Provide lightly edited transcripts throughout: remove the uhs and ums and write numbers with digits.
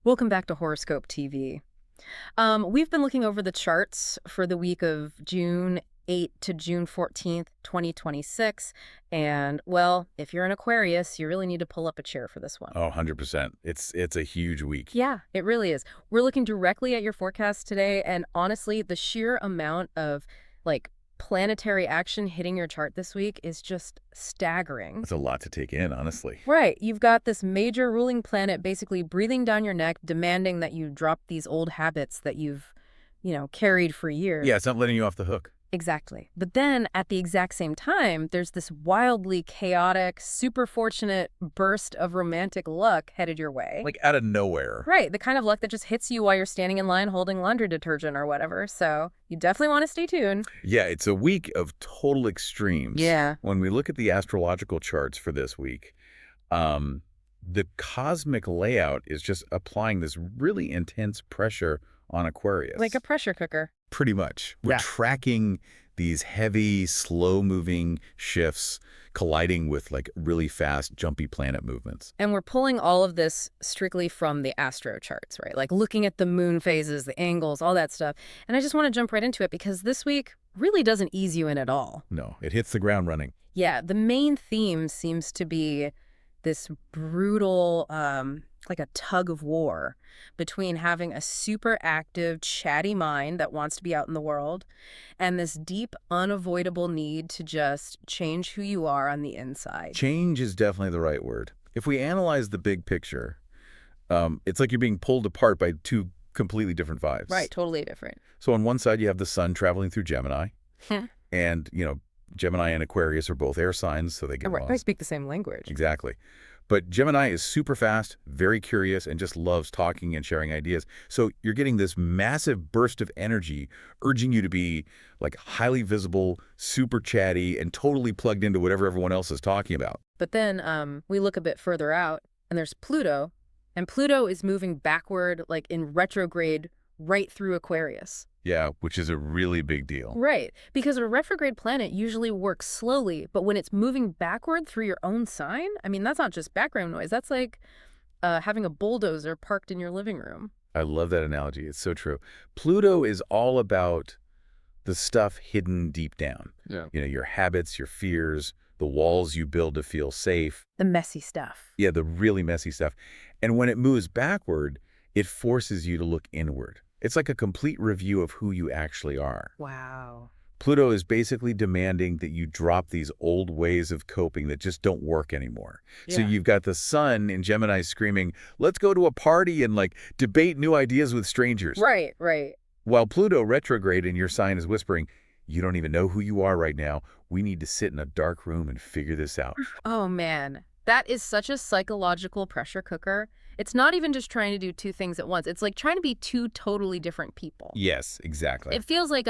Welcome back to Horoscope TV. We've been looking over the charts for the week of June 8th to June 14th, 2026. And, well, if you're an Aquarius, you really need to pull up a chair for this one. Oh, 100%. It's a huge week. Yeah, it really is. We're looking directly at your forecast today, and honestly, the sheer amount of, planetary action hitting your chart this week is just staggering. That's a lot to take in, honestly. Right. You've got this major ruling planet basically breathing down your neck, demanding that you drop these old habits that you've, carried for years. Yeah, it's not letting you off the hook. Exactly. But then at the exact same time, there's this wildly chaotic, super fortunate burst of romantic luck headed your way. Like out of nowhere. Right. The kind of luck that just hits you while you're standing in line holding laundry detergent or whatever. So you definitely want to stay tuned. Yeah, it's a week of total extremes. Yeah. When we look at the astrological charts for this week, the cosmic layout is just applying this really intense pressure on Aquarius. Like a pressure cooker. Pretty much. We're Yeah. tracking these heavy, slow-moving shifts colliding with really fast, jumpy planet movements. And we're pulling all of this strictly from the astro charts, right? Like looking at the moon phases, the angles, all that stuff. And I just want to jump right into it because this week really doesn't ease you in at all. No, it hits the ground running. Yeah, the main theme seems to be this brutal, like a tug of war between having a super active, chatty mind that wants to be out in the world and this deep, unavoidable need to just change who you are on the inside. Change is definitely the right word. If we analyze the big picture, it's like you're being pulled apart by two completely different vibes. Right, totally different. So on one side, you have the sun traveling through Gemini. And, Gemini and Aquarius are both air signs, so they get Right, I lost. speak the same language. Exactly. But Gemini is super fast, very curious, and just loves talking and sharing ideas. So you're getting this massive burst of energy urging you to be highly visible, super chatty, and totally plugged into whatever everyone else is talking about. But then we look a bit further out, and there's Pluto, and Pluto is moving backward, like in retrograde, right through Aquarius. Yeah, which is a really big deal. Right, because a retrograde planet usually works slowly, but when it's moving backward through your own sign, I mean, that's not just background noise. That's like having a bulldozer parked in your living room. I love that analogy. It's so true. Pluto is all about the stuff hidden deep down. Yeah. Your habits, your fears, the walls you build to feel safe. The messy stuff. Yeah, the really messy stuff. And when it moves backward, it forces you to look inward. It's like a complete review of who you actually are. Wow. Pluto is basically demanding that you drop these old ways of coping that just don't work anymore. So Yeah. you've got the sun in Gemini screaming, let's go to a party and debate new ideas with strangers. Right, right. While Pluto retrograde in your sign is whispering, you don't even know who you are right now. We need to sit in a dark room and figure this out. Oh, man. That is such a psychological pressure cooker. It's not even just trying to do two things at once. It's like trying to be two totally different people. Yes, exactly. It feels like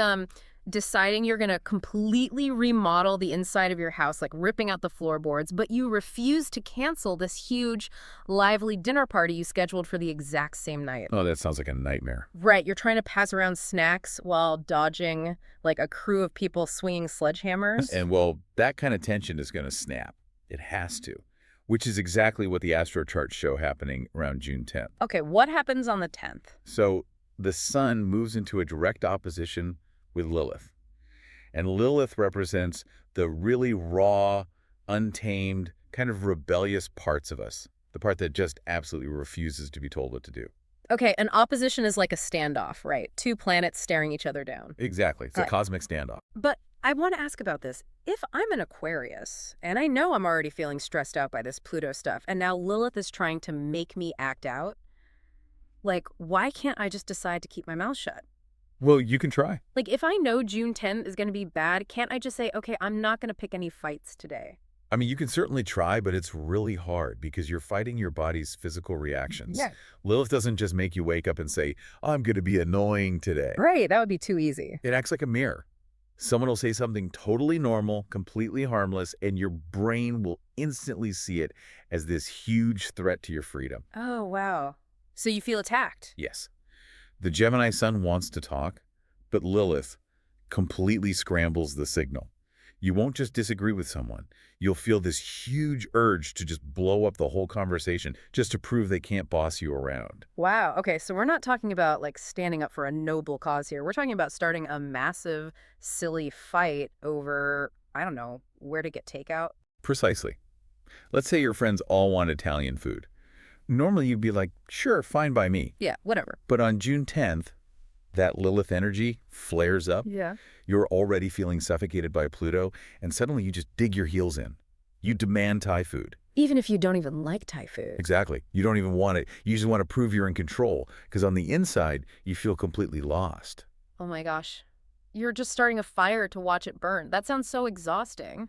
deciding you're going to completely remodel the inside of your house, like ripping out the floorboards, but you refuse to cancel this huge, lively dinner party you scheduled for the exact same night. Oh, that sounds like a nightmare. Right, you're trying to pass around snacks while dodging like a crew of people swinging sledgehammers. And well, that kind of tension is going to snap. It has to. Which is exactly what the astro charts show happening around June 10th. Okay, what happens on the 10th? So the sun moves into a direct opposition with Lilith. And Lilith represents the really raw, untamed, kind of rebellious parts of us. The part that just absolutely refuses to be told what to do. Okay, an opposition is like a standoff, right? Two planets staring each other down. Exactly. It's a cosmic standoff. But I want to ask about this. If I'm an Aquarius, and I know I'm already feeling stressed out by this Pluto stuff, and now Lilith is trying to make me act out, why can't I just decide to keep my mouth shut? Well, you can try. If I know June 10th is going to be bad, can't I just say, okay, I'm not going to pick any fights today? I mean, you can certainly try, but it's really hard because you're fighting your body's physical reactions. Yeah. Lilith doesn't just make you wake up and say, I'm going to be annoying today. Right, that would be too easy. It acts like a mirror. Someone will say something totally normal, completely harmless, and your brain will instantly see it as this huge threat to your freedom. Oh, wow. So you feel attacked? Yes. The Gemini sun wants to talk, but Lilith completely scrambles the signal. You won't just disagree with someone. You'll feel this huge urge to just blow up the whole conversation just to prove they can't boss you around. Wow. Okay, so we're not talking about like standing up for a noble cause here. We're talking about starting a massive, silly fight over, I don't know, where to get takeout. Precisely. Let's say your friends all want Italian food. Normally you'd be like, sure, fine by me. Yeah, whatever. But on June 10th, that Lilith energy flares up. Yeah. You're already feeling suffocated by Pluto, and suddenly you just dig your heels in. You demand Thai food. Even if you don't even like Thai food. Exactly. You don't even want it. You just want to prove you're in control, because on the inside, you feel completely lost. Oh my gosh. You're just starting a fire to watch it burn. That sounds so exhausting.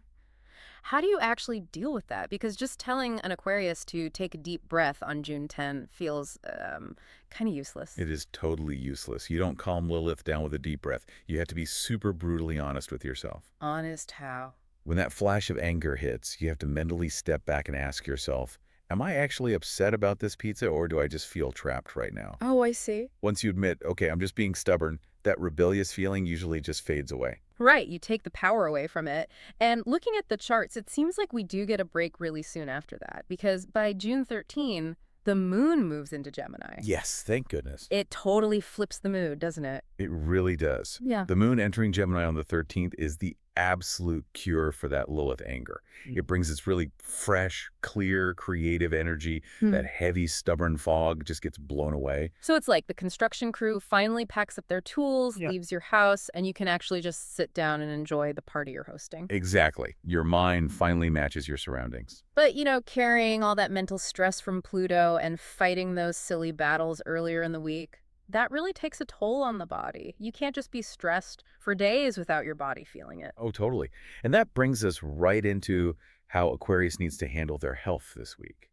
How do you actually deal with that? Because just telling an Aquarius to take a deep breath on June 10 feels kind of useless. It is totally useless. You don't calm Lilith down with a deep breath. You have to be super brutally honest with yourself. Honest how? When that flash of anger hits, you have to mentally step back and ask yourself, am I actually upset about this pizza, or do I just feel trapped right now? Oh, I see. Once you admit, okay, I'm just being stubborn, that rebellious feeling usually just fades away. Right, you take the power away from it. And looking at the charts, it seems like we do get a break really soon after that, because by June 13, the moon moves into Gemini. Yes, thank goodness. It totally flips the mood, doesn't it? It really does. Yeah. The moon entering Gemini on the 13th is the absolute cure for that Lilith anger. It brings this really fresh, clear, creative energy. That heavy, stubborn fog just gets blown away. So it's like the construction crew finally packs up their tools, leaves your house, and you can actually just sit down and enjoy the party you're hosting. Exactly. Your mind finally matches your surroundings. But, you know, carrying all that mental stress from Pluto and fighting those silly battles earlier in the week, that really takes a toll on the body. You can't just be stressed for days without your body feeling it. Oh, totally. And that brings us right into how Aquarius needs to handle their health this week.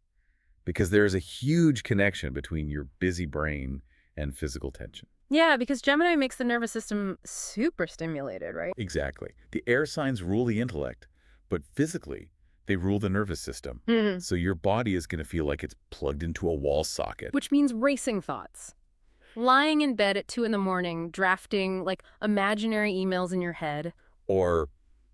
Because there is a huge connection between your busy brain and physical tension. Yeah, because Gemini makes the nervous system super stimulated, right? Exactly. The air signs rule the intellect, but physically, they rule the nervous system. So your body is going to feel like it's plugged into a wall socket. Which means racing thoughts. Lying in bed at 2 in the morning, drafting like imaginary emails in your head. Or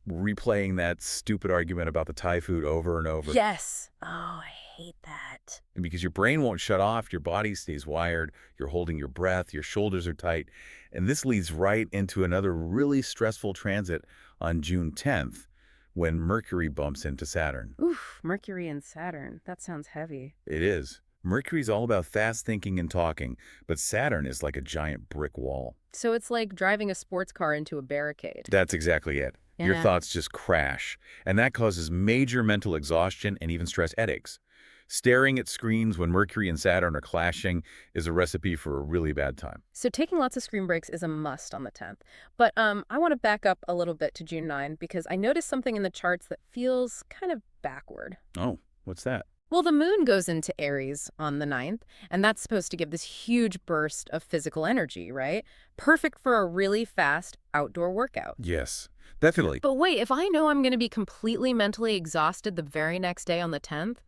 replaying that stupid argument about the Thai food over and over. Yes. Oh, I hate that. And because your brain won't shut off, your body stays wired, you're holding your breath, your shoulders are tight. And this leads right into another really stressful transit on June 10th when Mercury bumps into Saturn. Oof, Mercury and Saturn. That sounds heavy. It is. Mercury's all about fast thinking and talking, but Saturn is like a giant brick wall. So it's like driving a sports car into a barricade. That's exactly it. Your Yeah. thoughts just crash, and that causes major mental exhaustion and even stress headaches. Staring at screens when Mercury and Saturn are clashing is a recipe for a really bad time. So taking lots of screen breaks is a must on the 10th. But I want to back up a little bit to June 9 because I noticed something in the charts that feels kind of backward. Oh, what's that? Well, the moon goes into Aries on the 9th, and that's supposed to give this huge burst of physical energy, right? Perfect for a really fast outdoor workout. Yes, definitely. But wait, if I know I'm going to be completely mentally exhausted the very next day on the 10th,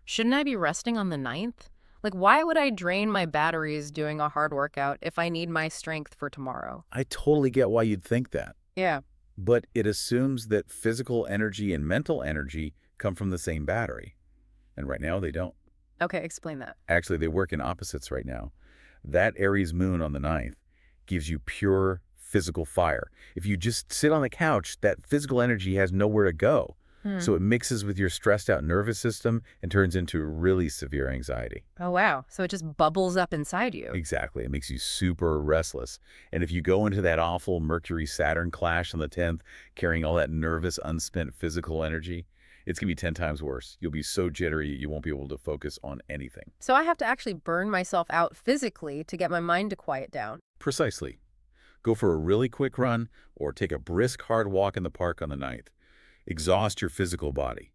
shouldn't I be resting on the 9th? Like, why would I drain my batteries doing a hard workout if I need my strength for tomorrow? I totally get why you'd think that. Yeah. But it assumes that physical energy and mental energy come from the same battery. And right now, they don't. Okay, explain that. Actually, they work in opposites right now. That Aries moon on the 9th gives you pure physical fire. If you just sit on the couch, that physical energy has nowhere to go. So it mixes with your stressed out nervous system and turns into really severe anxiety. Oh, wow. So it just bubbles up inside you. Exactly. It makes you super restless. And if you go into that awful Mercury-Saturn clash on the 10th, carrying all that nervous, unspent physical energy, it's going to be 10 times worse. You'll be so jittery, you won't be able to focus on anything. So I have to actually burn myself out physically to get my mind to quiet down. Precisely. Go for a really quick run or take a brisk, hard walk in the park on the 9th. Exhaust your physical body.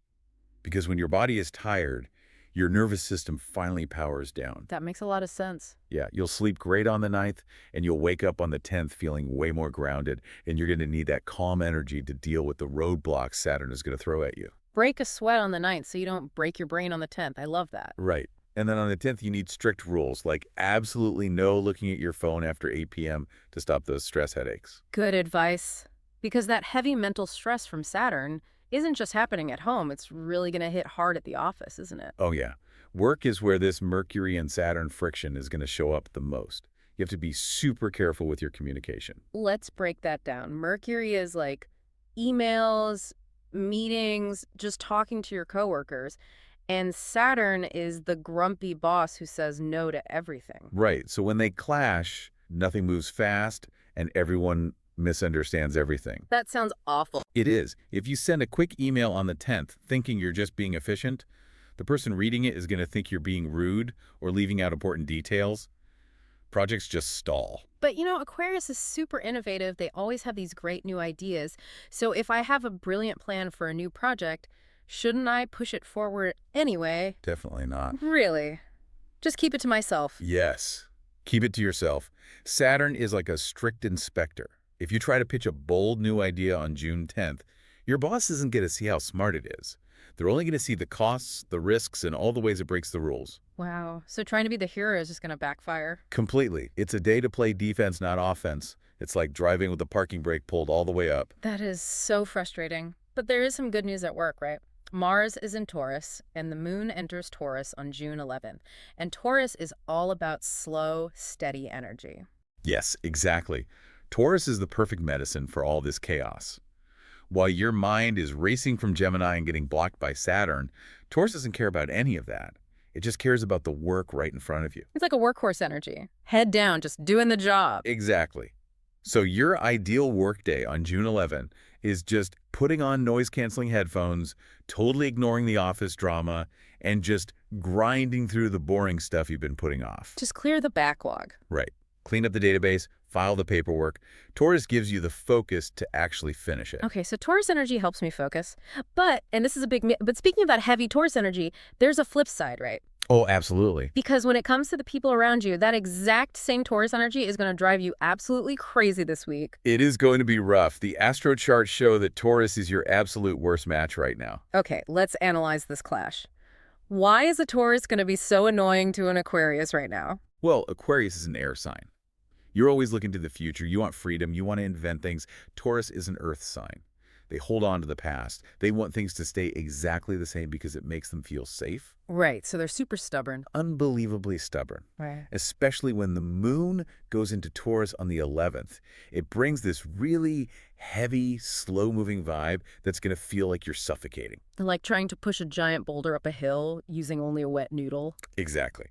Because when your body is tired, your nervous system finally powers down. That makes a lot of sense. Yeah, you'll sleep great on the 9th, and you'll wake up on the 10th feeling way more grounded, and you're going to need that calm energy to deal with the roadblocks Saturn is going to throw at you. Break a sweat on the 9th so you don't break your brain on the 10th. I love that. Right. And then on the 10th, you need strict rules, like absolutely no looking at your phone after 8 p.m. to stop those stress headaches. Good advice. Because that heavy mental stress from Saturn isn't just happening at home, it's really going to hit hard at the office, isn't it? Oh, yeah. Work is where this Mercury and Saturn friction is going to show up the most. You have to be super careful with your communication. Let's break that down. Mercury is like emails, meetings, just talking to your coworkers. And Saturn is the grumpy boss who says no to everything. Right. So when they clash, nothing moves fast and everyone misunderstands everything. That sounds awful. It is. If you send a quick email on the 10th thinking you're just being efficient, the person reading it is going to think you're being rude or leaving out important details. Projects just stall. But Aquarius is super innovative. They always have these great new ideas. So if I have a brilliant plan for a new project, shouldn't I push it forward anyway? Definitely not. Really? Just keep it to myself. Yes. Keep it to yourself. Saturn is like a strict inspector. If you try to pitch a bold new idea on June 10th, your boss isn't going to see how smart it is. They're only going to see the costs, the risks, and all the ways it breaks the rules. Wow. So trying to be the hero is just going to backfire. Completely. It's a day to play defense, not offense. It's like driving with the parking brake pulled all the way up. That is so frustrating. But there is some good news at work, right? Mars is in Taurus, and the moon enters Taurus on June 11th. And Taurus is all about slow, steady energy. Yes, exactly. Taurus is the perfect medicine for all this chaos. While your mind is racing from Gemini and getting blocked by Saturn, Taurus doesn't care about any of that. It just cares about the work right in front of you. It's like a workhorse energy. Head down, just doing the job. Exactly. So your ideal workday on June 11 is just putting on noise-canceling headphones, totally ignoring the office drama, and just grinding through the boring stuff you've been putting off. Just clear the backlog. Right. Clean up the database, file the paperwork. Taurus gives you the focus to actually finish it. Okay, so Taurus energy helps me focus. And this is a but speaking of that heavy Taurus energy, there's a flip side, right? Oh, absolutely. Because when it comes to the people around you, that exact same Taurus energy is going to drive you absolutely crazy this week. It is going to be rough. The astro charts show that Taurus is your absolute worst match right now. Okay, let's analyze this clash. Why is a Taurus going to be so annoying to an Aquarius right now? Well, Aquarius is an air sign. You're always looking to the future. You want freedom. You want to invent things. Taurus is an earth sign. They hold on to the past. They want things to stay exactly the same because it makes them feel safe. Right, so they're super stubborn. Unbelievably stubborn. Right. Especially when the moon goes into Taurus on the 11th. It brings this really heavy, slow-moving vibe that's going to feel like you're suffocating. Like trying to push a giant boulder up a hill using only a wet noodle. Exactly.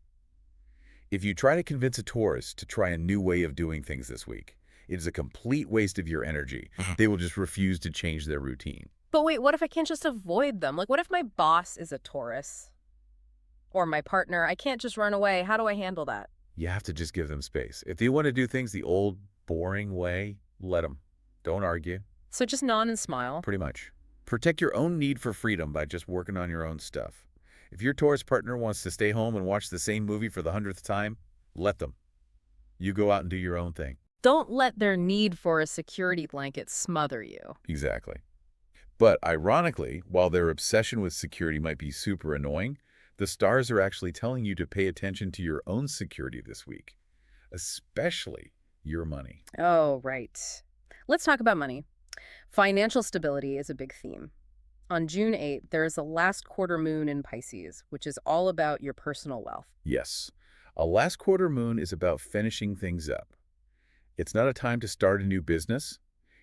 If you try to convince a Taurus to try a new way of doing things this week, it is a complete waste of your energy. They will just refuse to change their routine. But wait, what if I can't just avoid them? Like, what if my boss is a Taurus? Or my partner? I can't just run away. How do I handle that? You have to just give them space. If they want to do things the old, boring way, let them. Don't argue. So just nod and smile. Pretty much. Protect your own need for freedom by just working on your own stuff. If your Taurus partner wants to stay home and watch the same movie for the 100th time, let them. You go out and do your own thing. Don't let their need for a security blanket smother you. Exactly. But ironically, while their obsession with security might be super annoying, the stars are actually telling you to pay attention to your own security this week, especially your money. Oh, right. Let's talk about money. Financial stability is a big theme. On June 8th, there is a last quarter moon in Pisces, which is all about your personal wealth. Yes, a last quarter moon is about finishing things up. It's not a time to start a new business.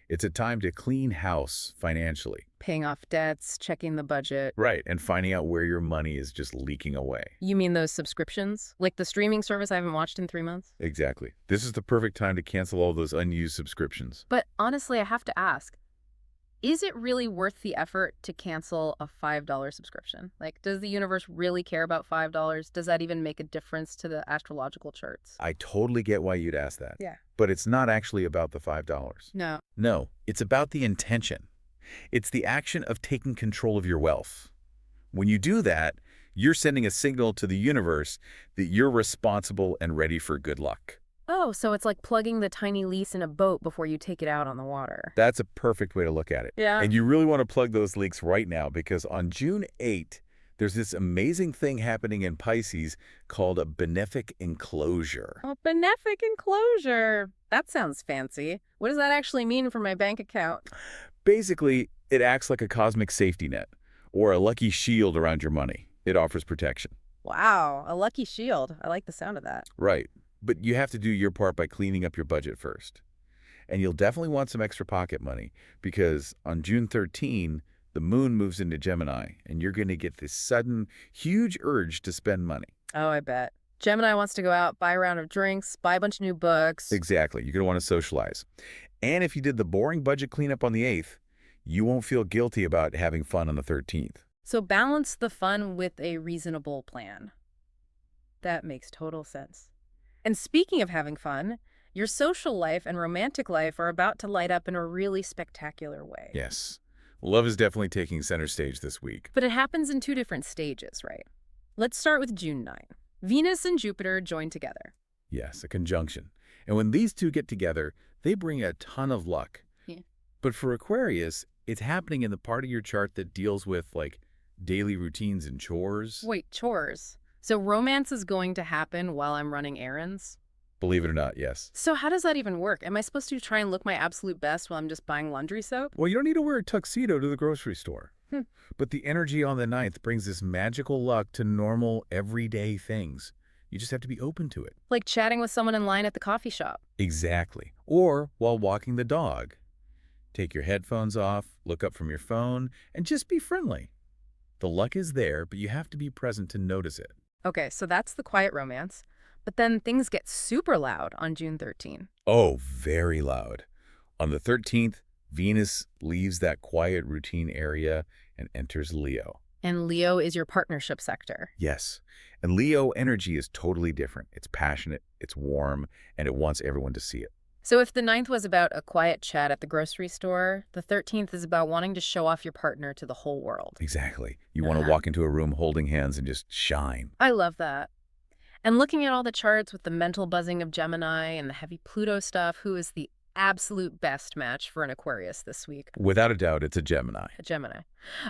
It's a time to clean house financially. Paying off debts, checking the budget. Right, and finding out where your money is just leaking away. You mean those subscriptions? Like the streaming service I haven't watched in 3 months? Exactly. This is the perfect time to cancel all those unused subscriptions. But honestly, I have to ask, is it really worth the effort to cancel a $5 subscription? Like, does the universe really care about $5? Does that even make a difference to the astrological charts? I totally get why you'd ask that. Yeah. But it's not actually about the $5. No. No, it's about the intention. It's the action of taking control of your wealth. When you do that, you're sending a signal to the universe that you're responsible and ready for good luck. Oh, so it's like plugging the tiny leaks in a boat before you take it out on the water. That's a perfect way to look at it. Yeah. And you really want to plug those leaks right now because on June 8th, There's this amazing thing happening in Pisces called a benefic enclosure. A benefic enclosure. That sounds fancy. What does that actually mean for my bank account? Basically, it acts like a cosmic safety net or a lucky shield around your money. It offers protection. Wow, a lucky shield. I like the sound of that. Right. But you have to do your part by cleaning up your budget first. And you'll definitely want some extra pocket money because on June 13, the moon moves into Gemini and you're going to get this sudden, huge urge to spend money. Oh, I bet. Gemini wants to go out, buy a round of drinks, buy a bunch of new books. Exactly. You're going to want to socialize. And if you did the boring budget cleanup on the 8th, you won't feel guilty about having fun on the 13th. So balance the fun with a reasonable plan. That makes total sense. And speaking of having fun, your social life and romantic life are about to light up in a really spectacular way. Yes. Love is definitely taking center stage this week. But it happens in two different stages, right? Let's start with June 9. Venus and Jupiter join together. Yes, a conjunction. And when these two get together, they bring a ton of luck. Yeah. But for Aquarius, it's happening in the part of your chart that deals with, like, daily routines and chores. Wait, chores. So romance is going to happen while I'm running errands? Believe it or not, yes. So how does that even work? Am I supposed to try and look my absolute best while I'm just buying laundry soap? Well, you don't need to wear a tuxedo to the grocery store. Hmm. But the energy on the 9th brings this magical luck to normal, everyday things. You just have to be open to it. Like chatting with someone in line at the coffee shop. Exactly. Or while walking the dog. Take your headphones off, look up from your phone, and just be friendly. The luck is there, but you have to be present to notice it. Okay, so that's the quiet romance. But then things get super loud on June 13. Oh, very loud. On the 13th, Venus leaves that quiet routine area and enters Leo. And Leo is your partnership sector. Yes. And Leo energy is totally different. It's passionate, it's warm, and it wants everyone to see it. So if the 9th was about a quiet chat at the grocery store, the 13th is about wanting to show off your partner to the whole world. Exactly. You want to walk into a room holding hands and just shine. I love that. And looking at all the charts with the mental buzzing of Gemini and the heavy Pluto stuff, who is the absolute best match for an Aquarius this week? Without a doubt, it's a Gemini. A Gemini.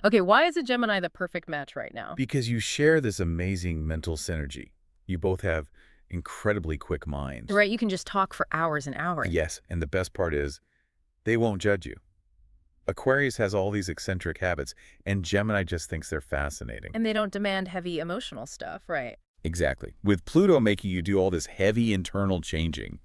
Okay, why is a Gemini the perfect match right now? Because you share this amazing mental synergy. You both have incredibly quick minds. Right, you can just talk for hours and hours. Yes, and the best part is, they won't judge you. Aquarius has all these eccentric habits, and Gemini just thinks they're fascinating. And they don't demand heavy emotional stuff, right? Exactly. With Pluto making you do all this heavy internal changing,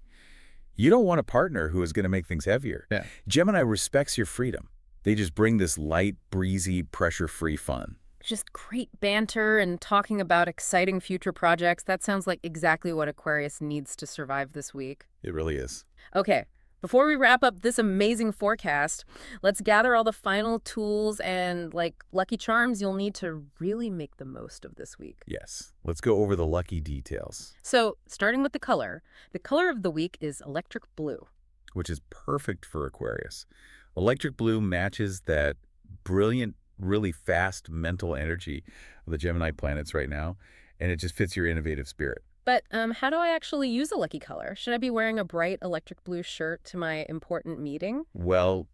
you don't want a partner who is going to make things heavier. Yeah. Gemini respects your freedom. They just bring this light, breezy, pressure-free fun. Just great banter and talking about exciting future projects. That sounds like exactly what Aquarius needs to survive this week. It really is. Okay, before we wrap up this amazing forecast, let's gather all the final tools and, lucky charms you'll need to really make the most of this week. Yes. Let's go over the lucky details, So, starting with the color of the week is electric blue. which is perfect for Aquarius. Electric blue matches that brilliant, really fast mental energy of the Gemini planets right now, and it just fits your innovative spirit. But how do I actually use a lucky color? Should I be wearing a bright electric blue shirt to my important meeting? Well,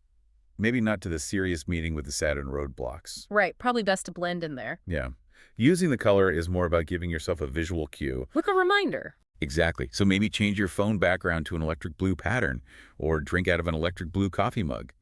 maybe not to the serious meeting with the Saturn roadblocks. Right, probably best to blend in there. Yeah. Using the color is more about giving yourself a visual cue. Like a reminder. Exactly. So maybe change your phone background to an electric blue pattern or drink out of an electric blue coffee mug.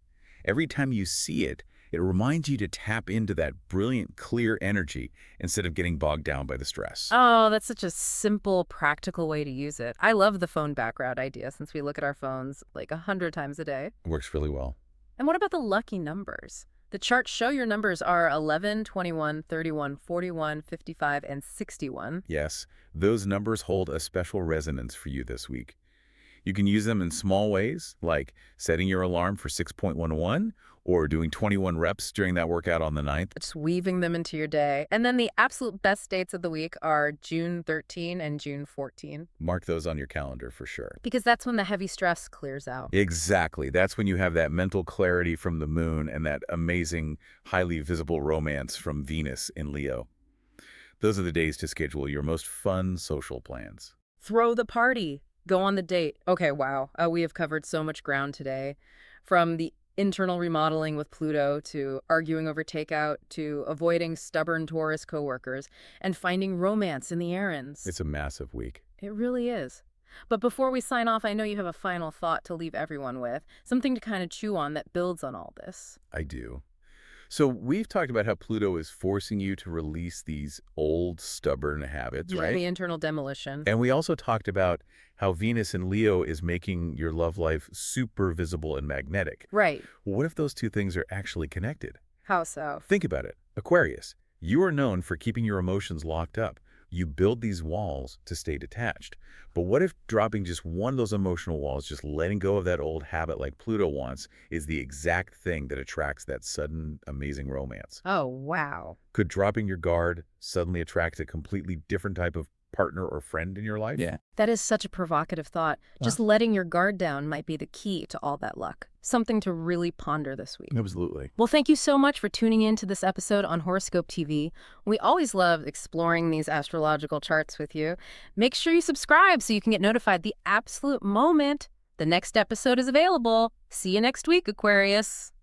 Every time you see it, it reminds you to tap into that brilliant, clear energy instead of getting bogged down by the stress. Oh, that's such a simple, practical way to use it. I love the phone background idea since we look at our phones 100 times a day. It works really well. And what about the lucky numbers? The charts show your numbers are 11, 21, 31, 41, 55, and 61. Yes, those numbers hold a special resonance for you this week. You can use them in small ways, like setting your alarm for 6.11 or doing 21 reps during that workout on the 9th. Just weaving them into your day. And then the absolute best dates of the week are June 13 and June 14. Mark those on your calendar for sure. Because that's when the heavy stress clears out. Exactly. That's when you have that mental clarity from the moon and that amazing, highly visible romance from Venus in Leo. Those are the days to schedule your most fun social plans. Throw the party. Go on the date. Okay, wow. We have covered so much ground today. From the internal remodeling with Pluto to arguing over takeout to avoiding stubborn Taurus coworkers and finding romance in the errands. It's a massive week. It really is. But before we sign off, I know you have a final thought to leave everyone with, something to kind of chew on that builds on all this. I do. So we've talked about how Pluto is forcing you to release these old, stubborn habits, Yeah, right? the internal demolition. And we also talked about how Venus in Leo is making your love life super visible and magnetic. Right. What if those two things are actually connected? How so? Think about it. Aquarius, you are known for keeping your emotions locked up. You build these walls to stay detached. But what if dropping just one of those emotional walls, just letting go of that old habit like Pluto wants, is the exact thing that attracts that sudden, amazing romance? Oh, wow. Could dropping your guard suddenly attract a completely different type of partner or friend in your life? Yeah. That is such a provocative thought. Just letting your guard down might be the key to all that luck. Something to really ponder this week. Absolutely. Well, thank you so much for tuning in to this episode on Horoscope TV. We always love exploring these astrological charts with you. Make sure you subscribe so you can get notified the absolute moment the next episode is available. See you next week, Aquarius.